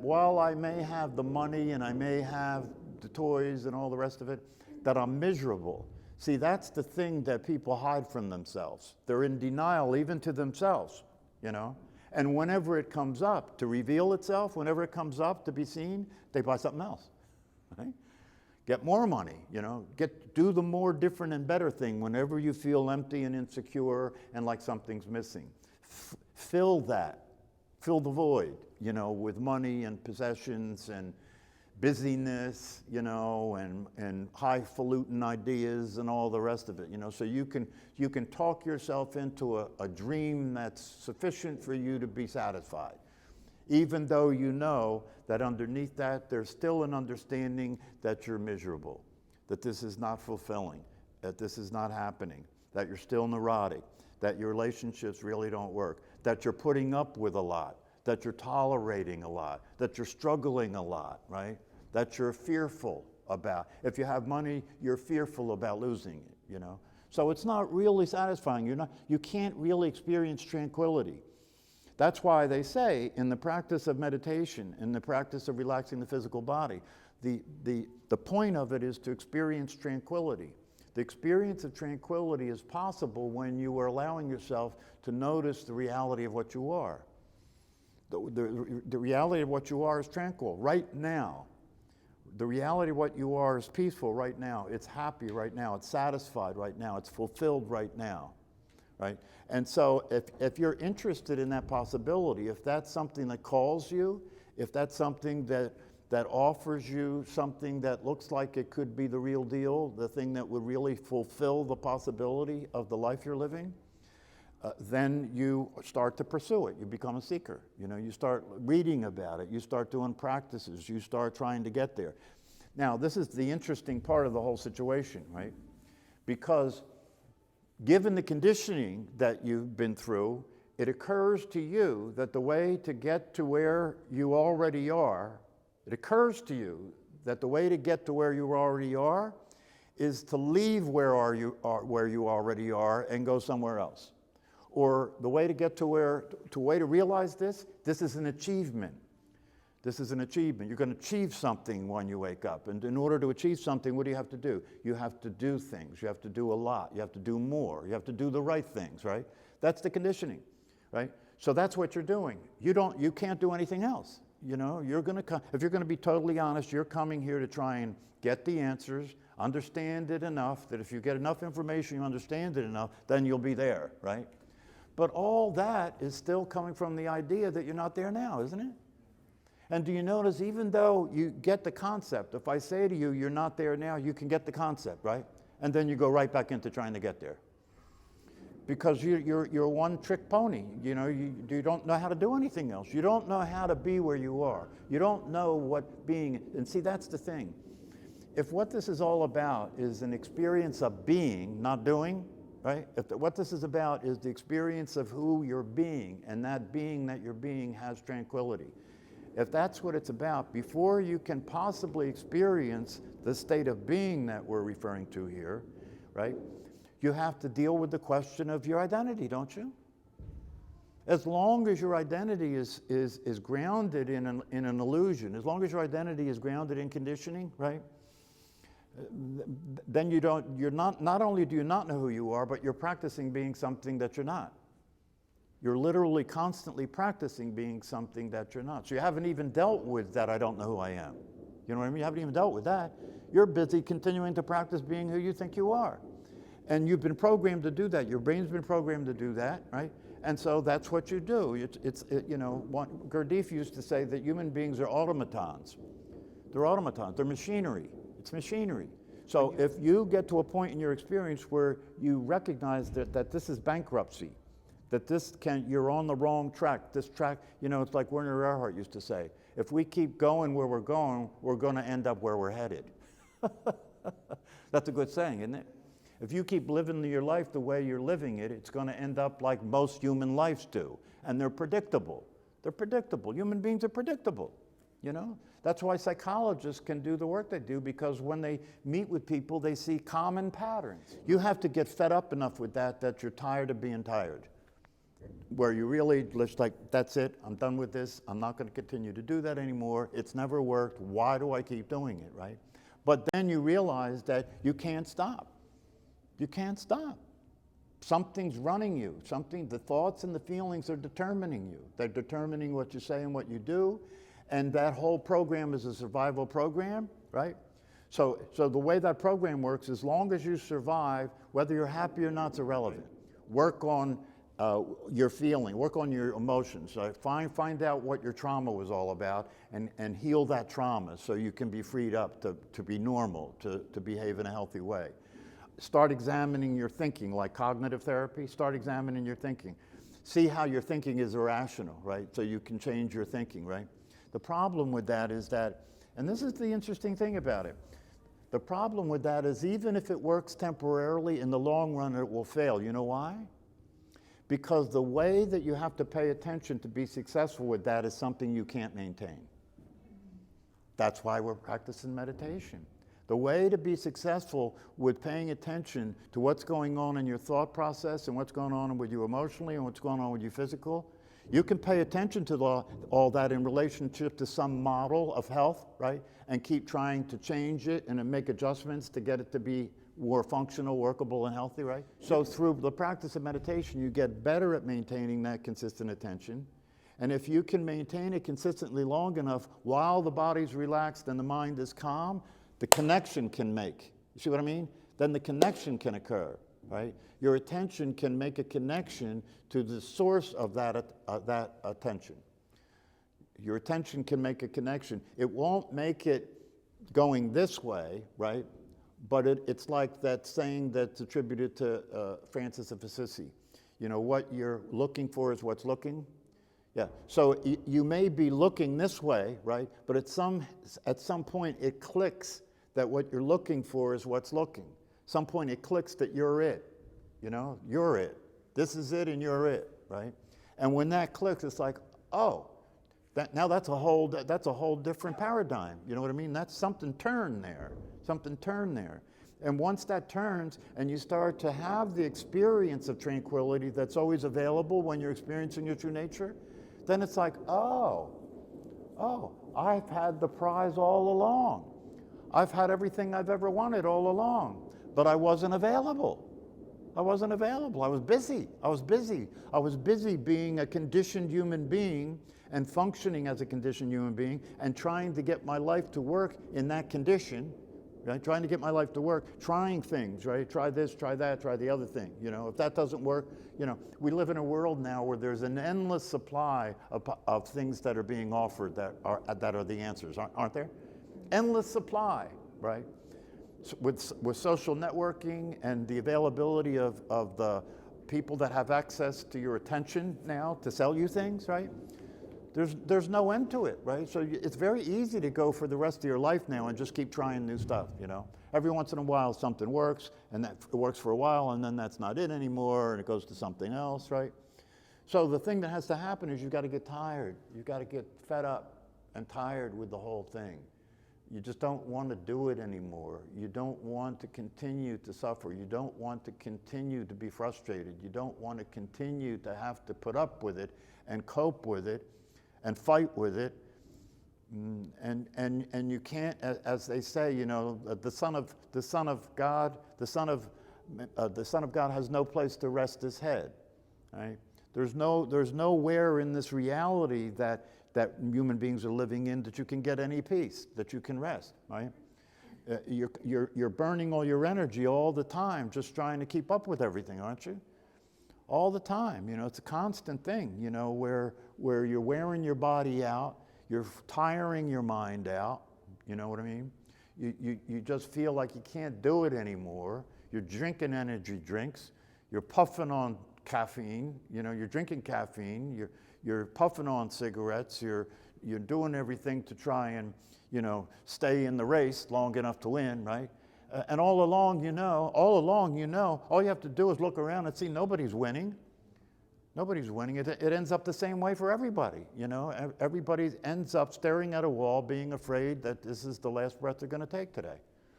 while I may have the money and I may have the toys and all the rest of it, that I'm miserable. See, that's the thing that people hide from themselves. They're in denial even to themselves, you know? And whenever it comes up to reveal itself, whenever it comes up to be seen, they buy something else, right? Get more money, you know? Do the more different and better thing whenever you feel empty and insecure and like something's missing. Fill that. Fill the void, you know, with money and possessions and busyness, you know, and highfalutin ideas and all the rest of it, you know. So you can talk yourself into a dream that's sufficient for you to be satisfied, even though you know that underneath that there's still an understanding that you're miserable, that this is not fulfilling, that this is not happening, that you're still neurotic, that your relationships really don't work, that you're putting up with a lot, that you're tolerating a lot, that you're struggling a lot, right? That you're fearful about. If you have money, you're fearful about losing it, you know? So it's not really satisfying. You can't really experience tranquility. That's why they say in the practice of meditation, in the practice of relaxing the physical body, the point of it is to experience tranquility. The experience of tranquility is possible when you are allowing yourself to notice the reality of what you are. The reality of what you are is tranquil right now. The reality of what you are is peaceful right now. It's happy right now. It's satisfied right now. It's fulfilled right now, right? And so if you're interested in that possibility, if that's something that calls you, if that's something that offers you something that looks like it could be the real deal, the thing that would really fulfill the possibility of the life you're living, then you start to pursue it. You become a seeker. You know, you start reading about it. You start doing practices. You start trying to get there. Now, this is the interesting part of the whole situation, right? Because given the conditioning that you've been through, it occurs to you that the way to get to where you already are, it occurs to you that the way to get to where you already are is to leave where you already are and go somewhere else. Or the way to get to realize this is an achievement. This is an achievement. You're going to achieve something when you wake up. And in order to achieve something, what do you have to do? You have to do things. You have to do a lot. You have to do more. You have to do the right things, right? That's the conditioning, right? So that's what you're doing. You can't do anything else. You know, if you're going to be totally honest, you're coming here to try and get the answers, understand it enough that if you get enough information, you understand it enough, then you'll be there, right? But all that is still coming from the idea that you're not there now, isn't it? And do you notice, even though you get the concept, if I say to you, you're not there now, you can get the concept, right? And then you go right back into trying to get there. Because you're a one-trick pony. You know, you don't know how to do anything else. You don't know how to be where you are. You don't know what being, and see, that's the thing. If what this is all about is an experience of being, not doing, right? What this is about is the experience of who you're being, and that being that you're being has tranquility. If that's what it's about, before you can possibly experience the state of being that we're referring to here, right? You have to deal with the question of your identity, don't you? As long as your identity is grounded in an illusion, as long as your identity is grounded in conditioning, right? Then not only do you not know who you are, but you're practicing being something that you're not. You're literally constantly practicing being something that you're not. So you haven't even dealt with that I don't know who I am. You know what I mean? You haven't even dealt with that. You're busy continuing to practice being who you think you are. And you've been programmed to do that. Your brain's been programmed to do that, right? And so that's what you do. Gurdjieff used to say that human beings are automatons. They're automatons. They're machinery. It's machinery. So if you get to a point in your experience where you recognize that this is bankruptcy, that you're on the wrong track. This track, you know, it's like Werner Erhard used to say, if we keep going where we're going to end up where we're headed. That's a good saying, isn't it? If you keep living your life the way you're living it, it's going to end up like most human lives do. And they're predictable. They're predictable. Human beings are predictable, you know? That's why psychologists can do the work they do, because when they meet with people, they see common patterns. You have to get fed up enough with that you're tired of being tired. where you really just like, that's it, I'm done with this, I'm not going to continue to do that anymore, it's never worked, why do I keep doing it, right? But then you realize that you can't stop. You can't stop. Something's running you. The thoughts and the feelings are determining you. They're determining what you say and what you do. And that whole program is a survival program, right? So the way that program works, as long as you survive, whether you're happy or not, it's irrelevant. Work on your feeling, work on your emotions. Find out what your trauma was all about and heal that trauma so you can be freed up to be normal, to behave in a healthy way. Start examining your thinking, like cognitive therapy. Start examining your thinking. See how your thinking is irrational, right? So you can change your thinking, right? The problem with that is that, and this is the interesting thing about it, the problem with that is even if it works temporarily, in the long run it will fail. You know why? Because the way that you have to pay attention to be successful with that is something you can't maintain. That's why we're practicing meditation. The way to be successful with paying attention to what's going on in your thought process and what's going on with you emotionally and what's going on with you physical, you can pay attention to all that in relationship to some model of health, right? And keep trying to change it and make adjustments to get it to be more functional, workable, and healthy, right? So through the practice of meditation, you get better at maintaining that consistent attention. And if you can maintain it consistently long enough while the body's relaxed and the mind is calm, the connection can make. You see what I mean? Then the connection can occur, right? Your attention can make a connection to the source of that attention. Your attention can make a connection. It won't make it going this way, right? But it's like that saying that's attributed to Francis of Assisi. You know, what you're looking for is what's looking. Yeah, so you may be looking this way, right? But at some point it clicks that what you're looking for is what's looking. Some point it clicks that you're it, you know, you're it. This is it and you're it, right? And when that clicks, it's like, oh, now that's a whole different paradigm. You know what I mean? That's something turned there. And once that turns and you start to have the experience of tranquility that's always available when you're experiencing your true nature, then it's like, oh, I've had the prize all along. I've had everything I've ever wanted all along, but I wasn't available. I was busy. I was busy being a conditioned human being and functioning as a conditioned human being and trying to get my life to work in that condition, right? Trying to get my life to work, trying things, right? Try this, try that, try the other thing. You know, if that doesn't work, you know, we live in a world now where there's an endless supply of things that are being offered that are the answers, aren't there? Endless supply, right? With social networking and the availability of the people that have access to your attention now to sell you things, right? There's no end to it, right? So it's very easy to go for the rest of your life now and just keep trying new stuff, you know? Every once in a while something works, and that it works for a while, and then that's not it anymore, and it goes to something else, right? So the thing that has to happen is you've got to get tired. You've got to get fed up and tired with the whole thing. You just don't want to do it anymore. You don't want to continue to suffer. You don't want to continue to be frustrated. You don't want to continue to have to put up with it and cope with it and fight with it. And you can't, as they say, you know, the Son of God has no place to rest his head, right? There's nowhere in this reality that human beings are living in that you can get any peace, that you can rest, right? You're burning all your energy all the time just trying to keep up with everything, aren't you? All the time, you know, it's a constant thing, you know, where you're wearing your body out, you're tiring your mind out, you know what I mean? You just feel like you can't do it anymore. You're drinking energy drinks, you're puffing on caffeine, you know, you're drinking caffeine, you're puffing on cigarettes, you're doing everything to try and, you know, stay in the race long enough to win, right? And all along, you know, all you have to do is look around and see nobody's winning. Nobody's winning. It ends up the same way for everybody, you know. Everybody ends up staring at a wall being afraid that this is the last breath they're going to take today.